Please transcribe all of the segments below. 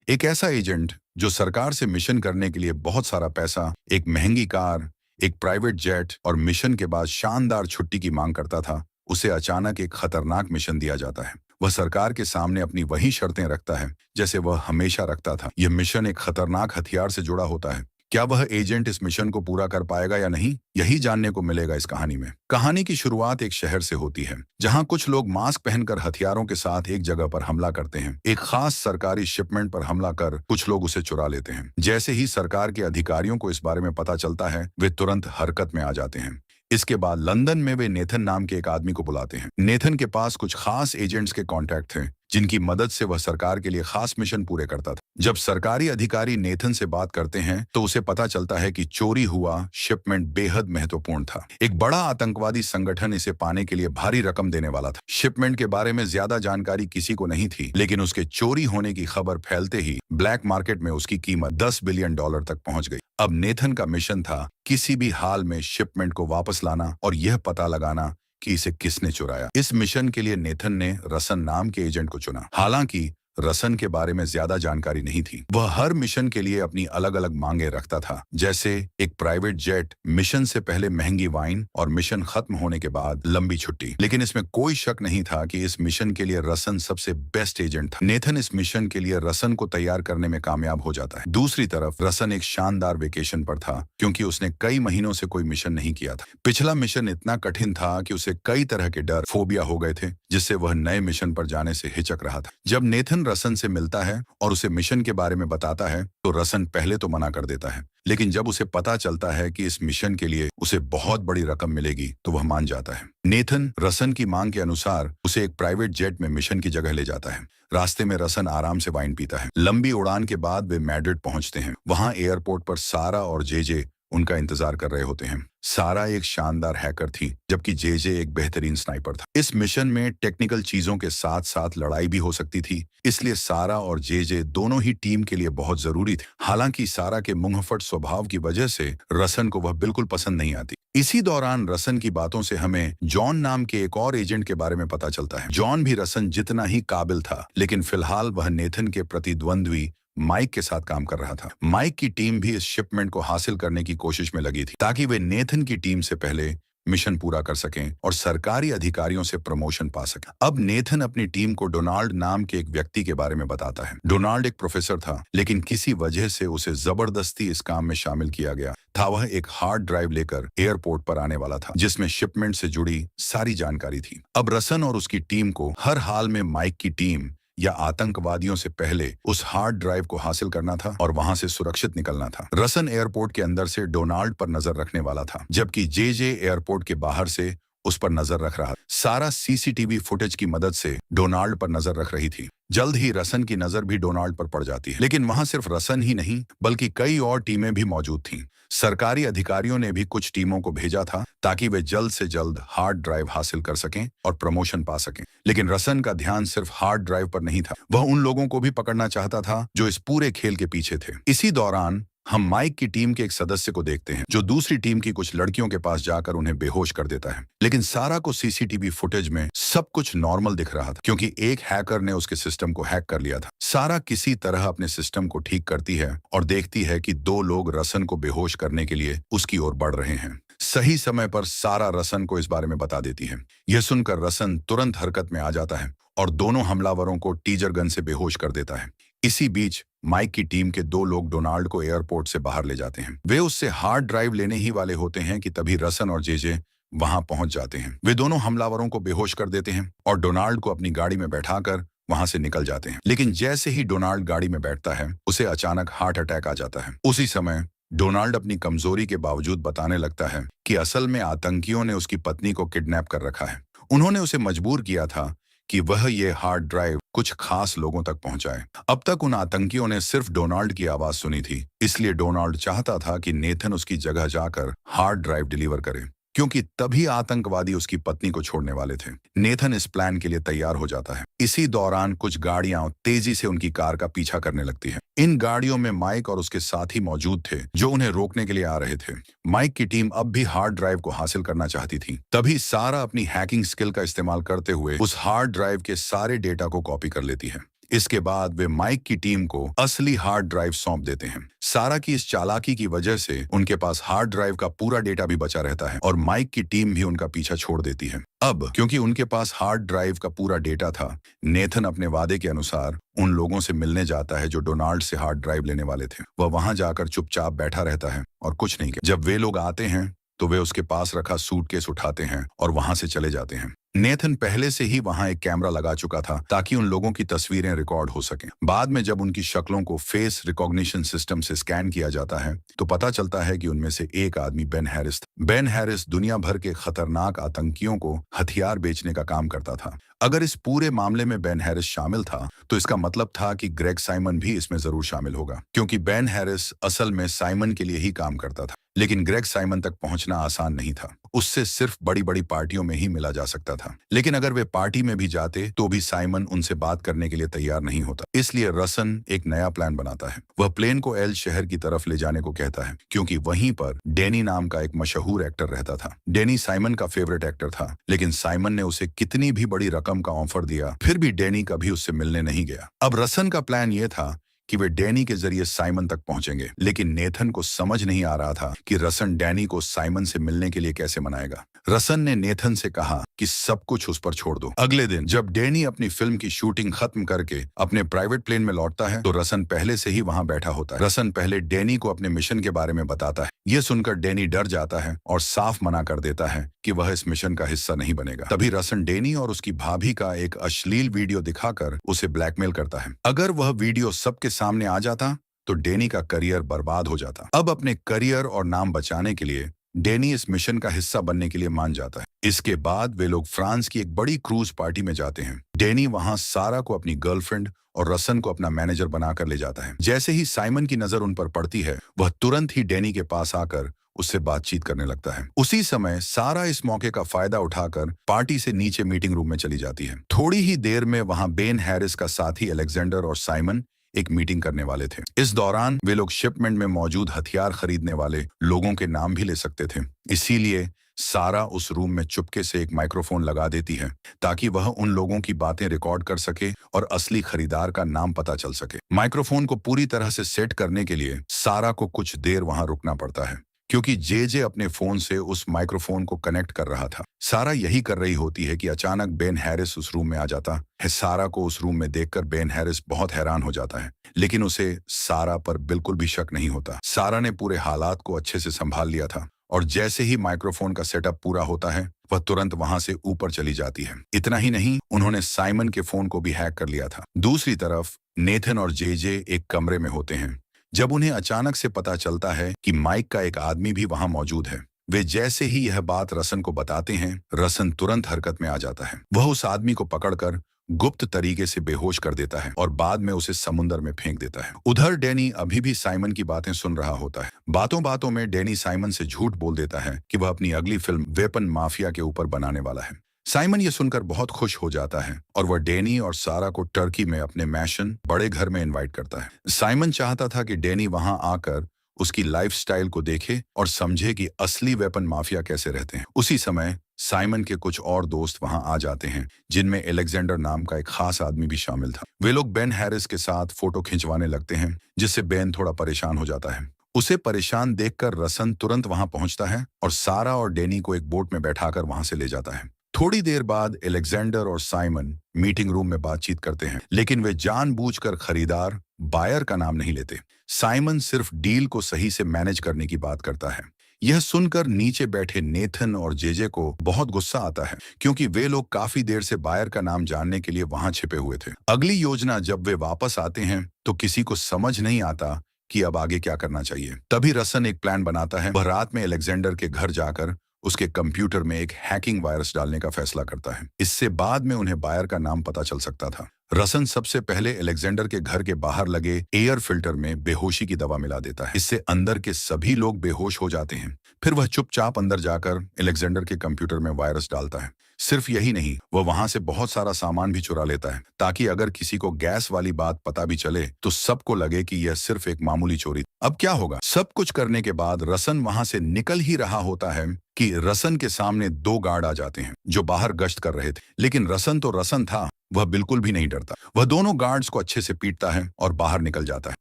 एक ऐसा एजेंट जो सरकार से मिशन करने के लिए बहुत सारा पैसा, एक महंगी कार, एक प्राइवेट जेट और मिशन के बाद शानदार छुट्टी की मांग करता था, उसे अचानक एक खतरनाक मिशन दिया जाता है। वह सरकार के सामने अपनी वही शर्तें रखता है जैसे वह हमेशा रखता था। यह मिशन एक खतरनाक हथियार से जुड़ा होता है। क्या वह एजेंट इस मिशन को पूरा कर पाएगा या नहीं, यही जानने को मिलेगा इस कहानी में। कहानी की शुरुआत एक शहर से होती है जहां कुछ लोग मास्क पहनकर हथियारों के साथ एक जगह पर हमला करते हैं। एक खास सरकारी शिपमेंट पर हमला कर कुछ लोग उसे चुरा लेते हैं। जैसे ही सरकार के अधिकारियों को इस बारे में पता चलता है, वे तुरंत हरकत में आ जाते हैं। इसके बाद लंदन में वे नेथन नाम के एक आदमी को बुलाते हैं। नेथन के पास कुछ खास एजेंट्स के कॉन्टैक्ट थे जिनकी मदद से वह सरकार के लिए खास मिशन पूरे करता था। जब सरकारी अधिकारी नेथन से बात करते हैं तो उसे पता चलता है कि चोरी हुआ शिपमेंट बेहद महत्वपूर्ण था। एक बड़ा आतंकवादी संगठन इसे पाने के लिए भारी रकम देने वाला था। शिपमेंट के बारे में ज्यादा जानकारी किसी को नहीं थी, लेकिन उसके चोरी होने की खबर फैलते ही ब्लैक मार्केट में उसकी कीमत $10 बिलियन तक पहुंच गई। अब नेथन का मिशन था किसी भी हाल में शिपमेंट को वापस लाना और यह पता लगाना कि इसे किसने चुराया। इस मिशन के लिए नेथन ने रसन नाम के एजेंट को चुना। हालांकि रसन के बारे में ज्यादा जानकारी नहीं थी। वह हर मिशन के लिए अपनी अलग अलग मांगे रखता था, जैसे एक प्राइवेट जेट, मिशन से पहले महंगी वाइन और मिशन खत्म होने के बाद लंबी छुट्टी। लेकिन इसमें कोई शक नहीं था कि इस मिशन के लिए रसन सबसे बेस्ट एजेंट था। नेथन इस मिशन के लिए रसन को तैयार करने में कामयाब हो जाता है। दूसरी तरफ रसन एक शानदार वेकेशन पर था क्योंकि उसने कई महीनों से कोई मिशन नहीं किया था। पिछला मिशन इतना कठिन था कि उसे कई तरह के डर, फोबिया हो गए थे, जिससे वह नए मिशन पर जाने से हिचक रहा था। जब नेथन रसन से मिलता है और उसे मिशन के बारे में बताता है तो रसन पहले तो मना कर देता है, लेकिन जब उसे पता चलता है कि इस मिशन के लिए उसे बहुत बड़ी रकम मिलेगी तो वह मान जाता है। नेथन रसन की मांग के अनुसार उसे एक प्राइवेट जेट में मिशन की जगह ले जाता है। रास्ते में रसन आराम से वाइन पीता है। लंबी उड़ान के बाद वे मैड्रिड पहुंचते हैं। वहां एयरपोर्ट पर सारा और जेजे उनका इंतजार कर रहे होते हैं। सारा एक शानदार हैकर थी, जबकि जेजे एक बेहतरीन स्नाइपर था। इस मिशन में टेक्निकल चीजों के साथ साथ लड़ाई भी हो सकती थी, इसलिए सारा और जेजे दोनों ही टीम के लिए बहुत जरूरी थे। हालांकि सारा के मुंहफट स्वभाव की वजह से रसन को वह बिल्कुल पसंद नहीं आती। इसी दौरान रसन की बातों से हमें जॉन नाम के एक और एजेंट के बारे में पता चलता है। जॉन भी रसन जितना ही काबिल था, लेकिन फिलहाल वह नेथन के प्रतिद्वंद्वी माइक के साथ काम कर रहा था। माइक की टीम भी इस शिपमेंट को हासिल करने की कोशिश में लगी थी ताकि वे नेथन की टीम से पहले मिशन पूरा कर सकें और सरकारी अधिकारियों से प्रमोशन पा सकें। अब नेथन अपनी टीम को डोनाल्ड नाम के एक व्यक्ति के बारे में बताता है। डोनाल्ड एक प्रोफेसर था, लेकिन किसी वजह से उसे जबरदस्ती इस काम में शामिल किया गया था। वह एक हार्ड ड्राइव लेकर एयरपोर्ट पर आने वाला था जिसमें शिपमेंट से जुड़ी सारी जानकारी थी। अब रसन और उसकी टीम को हर हाल में माइक की टीम या आतंकवादियों से पहले उस हार्ड ड्राइव को हासिल करना था और वहां से सुरक्षित निकलना था। रसन एयरपोर्ट के अंदर से डोनाल्ड पर नजर रखने वाला था, जबकि जेजे एयरपोर्ट के बाहर से उस पर नजर रख रहा। सारा सीसीटीवी फुटेज की मदद से डोनाल्ड पर नजर रख रही थी। जल्द ही रसन की नजर भी डोनाल्ड पर पड़ जाती है, लेकिन वहां सिर्फ रसन ही नहीं बल्कि कई और टीमें भी मौजूद थीं। सरकारी अधिकारियों ने भी कुछ टीमों को भेजा था ताकि वे जल्द से जल्द हार्ड ड्राइव हासिल कर सकें और प्रमोशन पा सकें। लेकिन रसन का ध्यान सिर्फ हार्ड ड्राइव पर नहीं था, वह उन लोगों को भी पकड़ना चाहता था जो इस पूरे खेल के पीछे थे। इसी दौरान हम माइक की टीम के एक सदस्य को देखते हैं जो दूसरी टीम की कुछ लड़कियों के पास जाकर उन्हें बेहोश कर देता है। लेकिन सारा को सीसीटीवी फुटेज में सब कुछ नॉर्मल दिख रहा था क्योंकि एक हैकर ने उसके सिस्टम को हैक कर लिया था। सारा किसी तरह अपने सिस्टम को ठीक करती है और देखती है कि दो लोग रसन को बेहोश करने के लिए उसकी ओर बढ़ रहे हैं। सही समय पर सारा रसन को इस बारे में बता देती है। यह सुनकर रसन तुरंत हरकत में आ जाता है और दोनों हमलावरों को टीजर गन से बेहोश कर देता है। इसी बीच माइक की टीम के दो लोग डोनाल्ड को एयरपोर्ट से बाहर ले जाते हैं। वे उससे हार्ड ड्राइव लेने ही वाले होते हैं कि तभी रसन और जेजे वहां पहुंच जाते हैं। वे दोनों हमलावरों को बेहोश कर देते हैं और डोनाल्ड को अपनी गाड़ी में बैठाकर वहां से निकल जाते हैं। लेकिन जैसे ही डोनाल्ड गाड़ी में बैठता है, उसे अचानक हार्ट अटैक आ जाता है। उसी समय डोनाल्ड अपनी कमजोरी के बावजूद बताने लगता है कि असल में आतंकियों ने उसकी पत्नी को किडनैप कर रखा है। उन्होंने उसे मजबूर किया था कि वह ये हार्ड ड्राइव कुछ खास लोगों तक पहुंचाए। अब तक उन आतंकियों ने सिर्फ डोनाल्ड की आवाज सुनी थी, इसलिए डोनाल्ड चाहता था कि नेथन उसकी जगह जाकर हार्ड ड्राइव डिलीवर करे, क्योंकि तभी आतंकवादी उसकी पत्नी को छोड़ने वाले थे। नेथन इस प्लान के लिए तैयार हो जाता है। इसी दौरान कुछ गाड़ियां तेजी से उनकी कार का पीछा करने लगती हैं। इन गाड़ियों में माइक और उसके साथी मौजूद थे जो उन्हें रोकने के लिए आ रहे थे। माइक की टीम अब भी हार्ड ड्राइव को हासिल करना चाहती थी। तभी सारा अपनी हैकिंग स्किल का इस्तेमाल करते हुए उस हार्ड ड्राइव के सारे डेटा को कॉपी कर लेती है। इसके बाद वे माइक की टीम को असली हार्ड ड्राइव सौंप देते हैं। सारा की इस चालाकी की वजह से उनके पास हार्ड ड्राइव का पूरा डेटा भी बचा रहता है और माइक की टीम भी उनका पीछा छोड़ देती है। अब क्योंकि उनके पास हार्ड ड्राइव का पूरा डेटा था, नेथन अपने वादे के अनुसार उन लोगों से मिलने जाता है जो डोनाल्ड से हार्ड ड्राइव लेने वाले थे। वह वहां जाकर चुपचाप बैठा रहता है और कुछ नहीं कहता। जब वे लोग आते हैं तो वे उसके पास रखा सूटकेस उठाते हैं और वहां से चले जाते हैं। नेथन पहले से ही वहां एक कैमरा लगा चुका था ताकि उन लोगों की तस्वीरें रिकॉर्ड हो सकें। बाद में जब उनकी शक्लों को फेस रिकॉग्निशन सिस्टम से स्कैन किया जाता है तो पता चलता है कि उनमें से एक आदमी बेन हैरिस था। बेन हैरिस दुनिया भर के खतरनाक आतंकियों को हथियार बेचने का काम करता था। अगर इस पूरे मामले में बेन हैरिस शामिल था तो इसका मतलब था कि ग्रेग साइमन भी इसमें जरूर शामिल होगा, क्योंकि बेन हैरिस असल में साइमन के लिए ही काम करता था। लेकिन ग्रेग साइमन तक पहुंचना आसान नहीं था। उससे सिर्फ बड़ी बड़ी पार्टियों में ही मिला जा सकता था। लेकिन अगर वे पार्टी में भी जाते तो भी साइमन उनसे बात करने के लिए तैयार नहीं होता। इसलिए रसन एक नया प्लान बनाता है। वह प्लेन को एल शहर की तरफ ले जाने को कहता है, क्योंकि वहीं पर डैनी नाम का एक मशहूर एक्टर रहता था। डैनी साइमन का फेवरेट एक्टर था, लेकिन साइमन ने उसे कितनी भी बड़ी रकम का ऑफर दिया, फिर भी डैनी कभी उससे मिलने नहीं गया। अब रसन का प्लान यह था कि वे डैनी के जरिए साइमन तक पहुंचेंगे, लेकिन नेथन को समझ नहीं आ रहा था कि रसन डैनी को साइमन से मिलने के लिए कैसे मनाएगा। रसन ने नेथन से कहा कि सब कुछ उस पर छोड़ दो। अगले दिन जब डैनी अपनी फिल्म की शूटिंग खत्म करके अपने प्राइवेट प्लेन में लौटता है तो रसन पहले से ही वहां बैठा होता है। रसन पहले डैनी को अपने मिशन के बारे में बताता है। यह सुनकर डैनी डर जाता है और साफ मना कर देता है कि वह इस मिशन का हिस्सा नहीं बनेगा। तभी रसन डैनी और उसकी भाभी का एक अश्लील वीडियो दिखाकर उसे ब्लैकमेल करता है। अगर वह वीडियो सबके सामने आ जाता तो डैनी का करियर बर्बाद हो जाता। अब अपने करियर और नाम बचाने के लिए डैनी इस मिशन का हिस्सा बनने के लिए मान जाता है। इसके बाद वे लोग फ्रांस की एक बड़ी क्रूज पार्टी में जाते हैं। डैनी वहां सारा को अपनी गर्लफ्रेंड और रसन को अपना मैनेजर बनाकर ले जाता है। जैसे ही साइमन की नजर उन पर पड़ती है, वह तुरंत ही डैनी के पास आकर उससे बातचीत करने लगता है। उसी समय सारा इस मौके का फायदा उठाकर पार्टी से नीचे मीटिंग रूम में चली जाती है। थोड़ी ही देर में वहां बेन हैरिस का साथी अलेक्जेंडर और साइमन एक मीटिंग करने वाले थे। इस दौरान वे लोग शिपमेंट में मौजूद हथियार खरीदने वाले लोगों के नाम भी ले सकते थे। इसीलिए सारा उस रूम में चुपके से एक माइक्रोफोन लगा देती है ताकि वह उन लोगों की बातें रिकॉर्ड कर सके और असली खरीदार का नाम पता चल सके। माइक्रोफोन को पूरी तरह से सेट करने के लिए सारा को कुछ देर वहां रुकना पड़ता है, क्योंकि जे अपने फोन से उस माइक्रोफोन को कनेक्ट कर रहा था। सारा यही कर रही होती है कि अचानक बेन हैरिस उस रूम में आ जाता है। सारा को उस रूम में देखकर बेन हैरिस बहुत हैरान हो जाता है, लेकिन उसे सारा पर बिल्कुल भी शक नहीं होता। सारा ने पूरे हालात को अच्छे से संभाल लिया था और जैसे ही माइक्रोफोन का सेटअप पूरा होता है वह तुरंत वहां से ऊपर चली जाती है। इतना ही नहीं, उन्होंने साइमन के फोन को भी हैक कर लिया था। दूसरी तरफ नेथन और जे एक कमरे में होते हैं जब उन्हें अचानक से पता चलता है कि माइक का एक आदमी भी वहां मौजूद है। वे जैसे ही यह बात रसन को बताते हैं, रसन तुरंत हरकत में आ जाता है। वह उस आदमी को पकड़कर गुप्त तरीके से बेहोश कर देता है और बाद में उसे समुद्र में फेंक देता है। उधर डैनी अभी भी साइमन की बातें सुन रहा होता है। बातों बातों में डैनी साइमन से झूठ बोल देता है कि वह अपनी अगली फिल्म वेपन माफिया के ऊपर बनाने वाला है। साइमन ये सुनकर बहुत खुश हो जाता है और वह डैनी और सारा को टर्की में अपने मैशन बड़े घर में इनवाइट करता है। साइमन चाहता था कि डैनी वहां आकर उसकी लाइफस्टाइल को देखे और समझे कि असली वेपन माफिया कैसे रहते हैं। उसी समय साइमन के कुछ और दोस्त वहां आ जाते हैं, जिनमें एलेक्जेंडर नाम का एक खास आदमी भी शामिल था। वे लोग बेन हैरिस के साथ फोटो खिंचवाने लगते हैं, जिससे बेन थोड़ा परेशान हो जाता है। उसे परेशान देखकर रसन तुरंत वहां पहुंचता है और सारा और डैनी को एक बोट में बैठाकर वहां से ले जाता है। थोड़ी देर बाद एलेक्जेंडर और साइमन मीटिंग रूम में बातचीत करते हैं, लेकिन वे जानबूझकर खरीदार बायर का नाम नहीं लेते। साइमन सिर्फ डील को सही से मैनेज करने की बात करता है। यह सुनकर नीचे बैठे नेथन और जे को बहुत गुस्सा आता है, क्योंकि वे लोग काफी देर से बायर का नाम जानने के लिए वहां छिपे हुए थे। अगली योजना जब वे वापस आते हैं तो किसी को समझ नहीं आता कि अब आगे क्या करना चाहिए। तभी रसन एक प्लान बनाता है। वह रात में एलेक्जेंडर के घर जाकर उसके कंप्यूटर में एक हैकिंग वायरस डालने का फैसला करता है। इससे बाद में उन्हें बायर का नाम पता चल सकता था। रसन सबसे पहले एलेक्जेंडर के घर के बाहर लगे एयर फिल्टर में बेहोशी की दवा मिला देता है। इससे अंदर के सभी लोग बेहोश हो जाते हैं। फिर वह चुपचाप अंदर जाकर एलेक्जेंडर के कंप्यूटर में वायरस डालता है। सिर्फ यही नहीं, वह वहां से बहुत सारा सामान भी चुरा लेता है ताकि अगर किसी को गैस वाली बात पता भी चले तो सबको लगे कि यह सिर्फ एक मामूली चोरी। अब क्या होगा? सब कुछ करने के बाद रसन वहां से निकल ही रहा होता है कि रसन के सामने दो गार्ड आ जाते हैं जो बाहर गश्त कर रहे थे। लेकिन रसन तो रसन था, वह बिल्कुल भी नहीं डरता। वह दोनों गार्ड्स को अच्छे से पीटता है और बाहर निकल जाता है।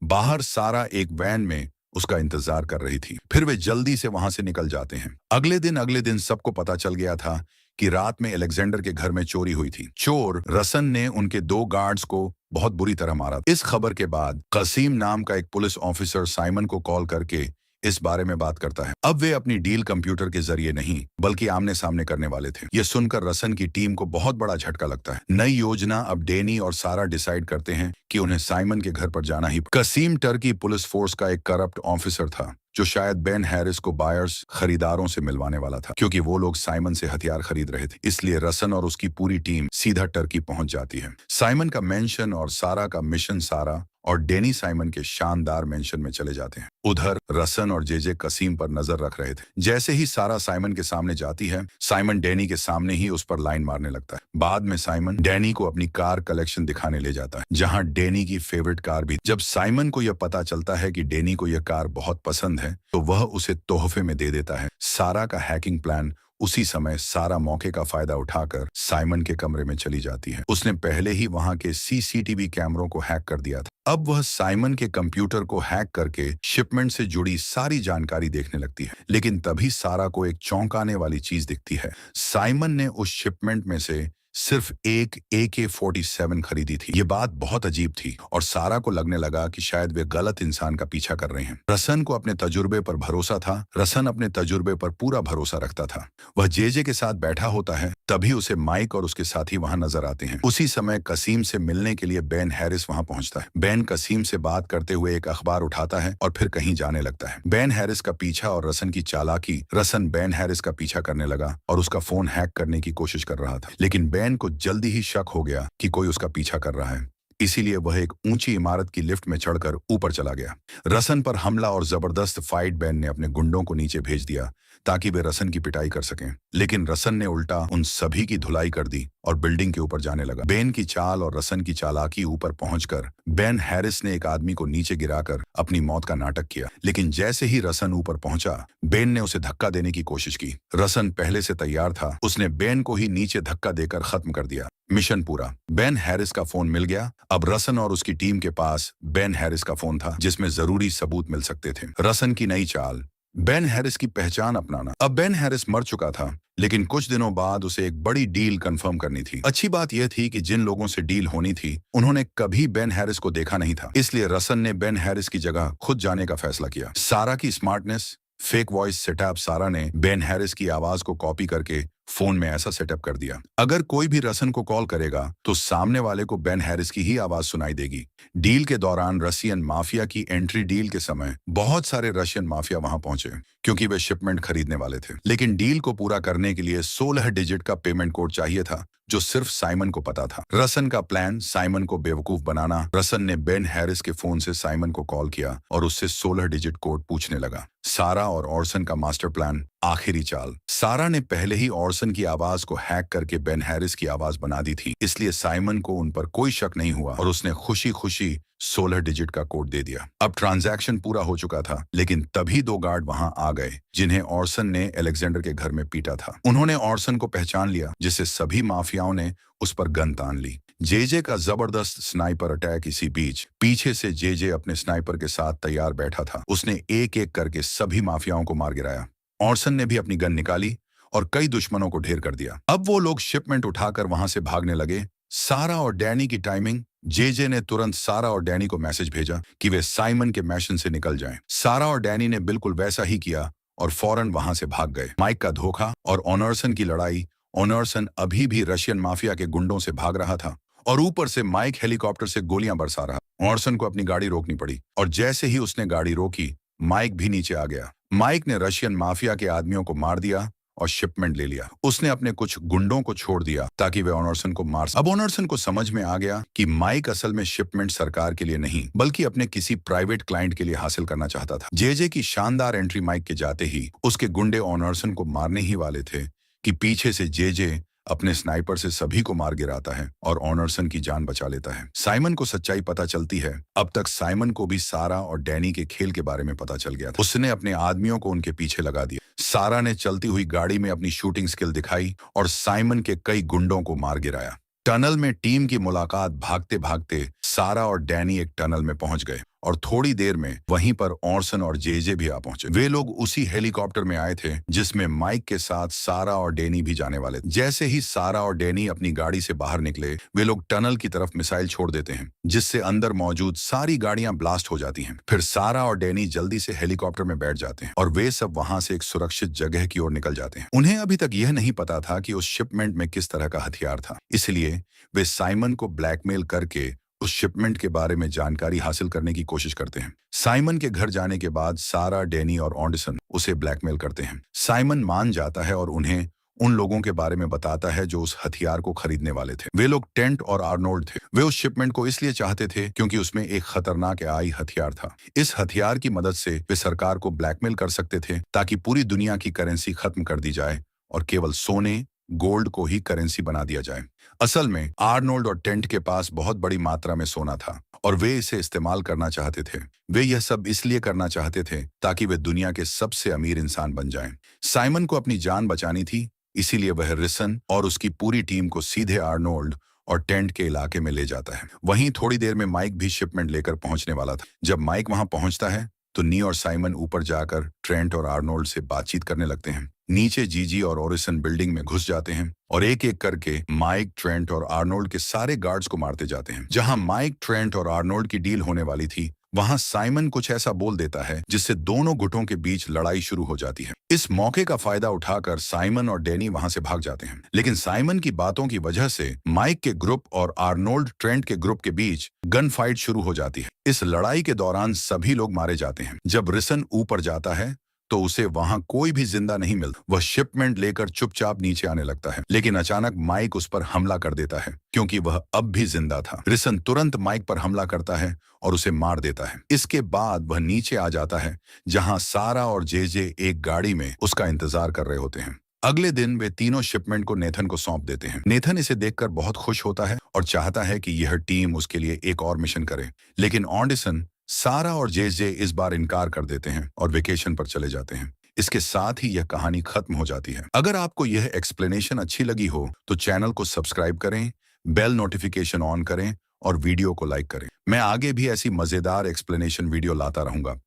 बाहर सारा एक वैन में उसका इंतजार कर रही थी। फिर वे जल्दी से वहां से निकल जाते हैं। अगले दिन सबको पता चल गया था कि रात में अलेक्जेंडर के घर में चोरी हुई थी। चोर रसन ने उनके दो गार्ड्स को बहुत बुरी तरह मारा। इस खबर के बाद कसीम नाम का एक पुलिस ऑफिसर साइमन को कॉल करके इस बारे में बात करता है। अब वे अपनी डील कंप्यूटर के जरिए नहीं बल्कि आमने सामने करने वाले थे। यह सुनकर रसन की टीम को बहुत बड़ा झटका लगता है। नई योजना अब डेनी और सारा डिसाइड करते हैं कि उन्हें साइमन के घर पर जाना ही। कसीम टर्की पुलिस फोर्स का एक करप्ट ऑफिसर था जो शायद बेन हैरिस को बायर्स खरीदारों से मिलवाने वाला था, क्योंकि वो लोग साइमन से हथियार खरीद रहे थे। इसलिए रसन और उसकी पूरी टीम सीधा टर्की पहुंच जाती है। साइमन का मेंशन और सारा का मिशन, सारा और डेनी साइमन के शानदार मेंशन में चले जाते हैं। उधर रसन और जेजे कसीम पर नजर रख रहे थे। जैसे ही सारा साइमन के सामने जाती है, साइमन डेनी के सामने ही उस पर लाइन मारने लगता है। बाद में साइमन डेनी को अपनी कार कलेक्शन दिखाने ले जाता है, जहां डेनी की फेवरेट कार भी। जब साइमन को यह पता चलता है कि डेनी को यह कार बहुत पसंद है तो वह उसे तोहफे में दे देता है। सारा का हैकिंग प्लान। उसी समय सारा मौके का फायदा उठाकर साइमन के कमरे में चली जाती है। उसने पहले ही वहां के सीसीटीवी कैमरों को हैक कर दिया था। अब वह साइमन के कंप्यूटर को हैक करके शिपमेंट से जुड़ी सारी जानकारी देखने लगती है। लेकिन तभी सारा को एक चौंकाने वाली चीज दिखती है। साइमन ने उस शिपमेंट में से सिर्फ एक AK-47 खरीदी थी। ये बात बहुत अजीब थी और सारा को लगने लगा कि शायद वे गलत इंसान का पीछा कर रहे हैं। रसन को अपने तजुर्बे पर भरोसा था। रसन अपने तजुर्बे पर पूरा भरोसा रखता था। वह जेजे के साथ बैठा होता है, तभी उसे माइक और उसके साथी वहां नजर आते हैं। उसी समय कसीम से मिलने के लिए बेन हैरिस वहां पहुंचता है। बेन कसीम से बात करते हुए एक अखबार उठाता है और फिर कहीं जाने लगता है। बेन हैरिस का पीछा और रसन की चालाकी। रसन बेन हैरिस का पीछा करने लगा और उसका फोन हैक करने की कोशिश कर रहा था। लेकिन बेन को जल्दी ही शक हो गया कि कोई उसका पीछा कर रहा है। इसीलिए वह एक ऊंची इमारत की लिफ्ट में चढ़कर ऊपर चला गया। रसन पर हमला और जबरदस्त फाइट। बेन ने अपने गुंडों को नीचे भेज दिया ताकि वे रसन की पिटाई कर सकें, लेकिन रसन ने उल्टा उन सभी की धुलाई कर दी और बिल्डिंग के ऊपर जाने लगा। बेन की चाल और रसन की चालाकी। ऊपर पहुंचकर बेन हैरिस ने एक आदमी को नीचे गिराकर अपनी मौत का नाटक किया। लेकिन जैसे ही रसन ऊपर पहुंचा, बेन ने उसे धक्का देने की कोशिश की। रसन पहले से तैयार था। उसने बेन को ही नीचे धक्का देकर खत्म कर दिया। मिशन पूरा। बेन हैरिस का फोन मिल गया। अब रसन और उसकी टीम के पास बेन हैरिस का फोन था जिसमें जरूरी सबूत मिल सकते थे। रसन की नई चाल, बेन हैरिस की पहचान अपनाना। अब बेन हैरिस मर चुका था, लेकिन कुछ दिनों बाद उसे एक बड़ी डील कंफर्म करनी थी। अच्छी बात यह थी कि जिन लोगों से डील होनी थी उन्होंने कभी बेन हैरिस को देखा नहीं था। इसलिए रसन ने बेन हैरिस की जगह खुद जाने का फैसला किया। सारा की स्मार्टनेस, फेक वॉइस सेटअप। सारा ने बेन हैरिस की आवाज को कॉपी करके फोन में ऐसा सेटअप कर दिया, अगर कोई भी रसन को कॉल करेगा तो सामने वाले को बेन हैरिस की ही आवाज सुनाई देगी। डील के दौरान रशियन माफिया की एंट्री। डील के समय बहुत सारे रशियन माफिया वहां पहुंचे क्योंकि वे शिपमेंट खरीदने वाले थे। लेकिन डील को पूरा करने के लिए 16 डिजिट का पेमेंट कोड चाहिए था जो सिर्फ साइमन को पता था। रसन का प्लान, साइमन को बेवकूफ बनाना। रसन ने बेन हैरिस के फोन से साइमन को कॉल किया और उससे 16 डिजिट कोड पूछने लगा। सारा और ऑर्सन का मास्टर प्लान, आखिरी चाल। सारा ने पहले ही ऑर्सन की आवाज को हैक करके बेन हैरिस की आवाज बना दी थी, इसलिए साइमन को उन पर कोई शक नहीं हुआ और उसने खुशी खुशी 16 डिजिट का कोड दे दिया। अब ट्रांजैक्शन पूरा हो चुका था, लेकिन तभी दो गार्ड वहां आ गए जिन्हें ऑर्सन ने अलेक्जेंडर के घर में पीटा था। उन्होंने ऑर्सन को पहचान लिया, जिससे सभी माफियाओं ने उस पर गन तान ली। जेजे का जबरदस्त स्नाइपर अटैक। इसी बीच पीछे से जेजे अपने स्नाइपर के साथ तैयार बैठा था। उसने एक एक करके सभी माफियाओं को मार गिराया। ऑर्सन ने भी अपनी गन निकाली और कई दुश्मनों को ढेर कर दिया। अब वो लोग शिपमेंट उठाकर वहां से भागने लगे। सारा और डैनी की टाइमिंग। जेजे ने तुरंत सारा और डैनी को मैसेज भेजा कि वे साइमन के मिशन से निकल जाएं। सारा और डैनी ने बिल्कुल वैसा ही किया और फौरन वहां से भाग गए। माइक का धोखा और ऑनर्सन की लड़ाई। ऑनर्सन अभी भी रशियन माफिया के गुंडों से भाग रहा था और ऊपर से माइक हेलीकॉप्टर से गोलियां बरसा रहा। ऑर्सन को अपनी गाड़ी रोकनी पड़ी और जैसे ही उसने गाड़ी रोकी, माइक भी नीचे आ गया। माइक ने रशियन माफिया के आदमियों को मार दिया और शिपमेंट ले लिया। उसने अपने कुछ गुंडों को छोड़ दिया ताकि वे ऑनर्सन को मार सकें। अब ऑनर्सन को समझ में आ गया कि माइक असल में शिपमेंट सरकार के लिए नहीं बल्कि अपने किसी प्राइवेट क्लाइंट के लिए हासिल करना चाहता था। जेजे की शानदार एंट्री माइक के जाते ही उसके गुंडे ऑनर्सन को मारने ही वाले थे कि पीछे से जेजे अपने स्नाइपर से सभी को मार गिराता है और ऑनरसन की जान बचा लेता है। साइमन को सच्चाई पता चलती है। अब तक साइमन को भी सारा और डैनी के खेल के बारे में पता चल गया था। उसने अपने आदमियों को उनके पीछे लगा दिया। सारा ने चलती हुई गाड़ी में अपनी शूटिंग स्किल दिखाई और साइमन के कई गुंडों को मार गिराया। टनल में टीम की मुलाकात भागते भागते सारा और डैनी एक टनल में पहुंच गए और थोड़ी देर में वहीं पर ऑर्सन और जेजे भी आ पहुंचे। वे लोग उसी हेलीकॉप्टर में आए थे जिसमें माइक के साथ सारा और डैनी भी जाने वाले थे। जैसे ही सारा और डैनी अपनी गाड़ी से बाहर निकले, वे लोग टनल की तरफ मिसाइल छोड़ देते हैं, जिससे अंदर मौजूद सारी गाड़ियां ब्लास्ट हो जाती हैं। फिर सारा और डैनी जल्दी से हेलीकॉप्टर में बैठ जाते हैं और वे सब वहां से एक सुरक्षित जगह की ओर निकल जाते हैं। उन्हें अभी तक यह नहीं पता था कि उस शिपमेंट में किस तरह का हथियार था, इसलिए वे साइमन को ब्लैकमेल करके उस शिपमेंट के बारे में जानकारी हासिल करने की कोशिश करते हैं। साइमन के घर जाने के बाद सारा, डैनी और ऑर्सन उसे ब्लैकमेल करते हैं। साइमन मान जाता है और उन्हें उन लोगों के बारे में बताता है जो उस हथियार को खरीदने वाले थे। वे लोग टेंट और आर्नोल्ड थे। वे उस शिपमेंट को इसलिए चाहते थे क्योंकि उसमें एक खतरनाक एआई हथियार था। इस हथियार की मदद से वे सरकार को ब्लैकमेल कर सकते थे ताकि पूरी दुनिया की करेंसी खत्म कर दी जाए और केवल सोने, गोल्ड को ही करेंसी बना दिया जाए। असल में आर्नोल्ड और टेंट के पास बहुत बड़ी मात्रा में सोना था और वे इसे इस्तेमाल करना चाहते थे। वे यह सब इसलिए करना चाहते थे ताकि वे दुनिया के सबसे अमीर इंसान बन जाएं। साइमन को अपनी जान बचानी थी, इसीलिए वह रिसन और उसकी पूरी टीम को सीधे आर्नोल्ड और टेंट के इलाके में ले जाता है। वहीं थोड़ी देर में माइक भी शिपमेंट लेकर पहुंचने वाला था। जब माइक वहां पहुंचता है तो नी और साइमन ऊपर जाकर ट्रेंट और आर्नोल्ड से बातचीत करने लगते हैं। नीचे जीजी और ऑरिसन बिल्डिंग में घुस जाते हैं और एक एक करके माइक, ट्रेंट और आर्नोल्ड के सारे गार्ड्स को मारते जाते हैं। जहां माइक, ट्रेंट और आर्नोल्ड की डील होने वाली थी, वहां साइमन कुछ ऐसा बोल देता है जिससे दोनों गुटों के बीच लड़ाई शुरू हो जाती है। इस मौके का फायदा उठाकर साइमन और डैनी वहां से भाग जाते हैं, लेकिन साइमन की बातों की वजह से माइक के ग्रुप और आर्नोल्ड, ट्रेंट के ग्रुप के बीच गन फाइट शुरू हो जाती है। इस लड़ाई के दौरान सभी लोग मारे जाते हैं। जब रिसन ऊपर जाता है तो उसे वहां कोई भी जिंदा नहीं मिलता। वह शिपमेंट लेकर चुपचाप नीचे आने लगता है, लेकिन अचानक माइक उस पर हमला कर देता है क्योंकि वह अब भी जिंदा था। रिसन तुरंत माइक पर हमला करता है और उसे मार देता है। इसके बाद वह नीचे आ जाता है जहां सारा और जेजे एक गाड़ी में उसका इंतजार कर रहे होते हैं। अगले दिन वे तीनों शिपमेंट को नेथन को सौंप देते हैं। नेथन इसे देखकर बहुत खुश होता है और चाहता है कि यह टीम उसके लिए एक और मिशन करे, लेकिन ऑर्सन, सारा और जेजे इस बार इनकार कर देते हैं और वेकेशन पर चले जाते हैं। इसके साथ ही यह कहानी खत्म हो जाती है। अगर आपको यह एक्सप्लेनेशन अच्छी लगी हो तो चैनल को सब्सक्राइब करें, बेल नोटिफिकेशन ऑन करें और वीडियो को लाइक करें। मैं आगे भी ऐसी मजेदार एक्सप्लेनेशन वीडियो लाता रहूंगा।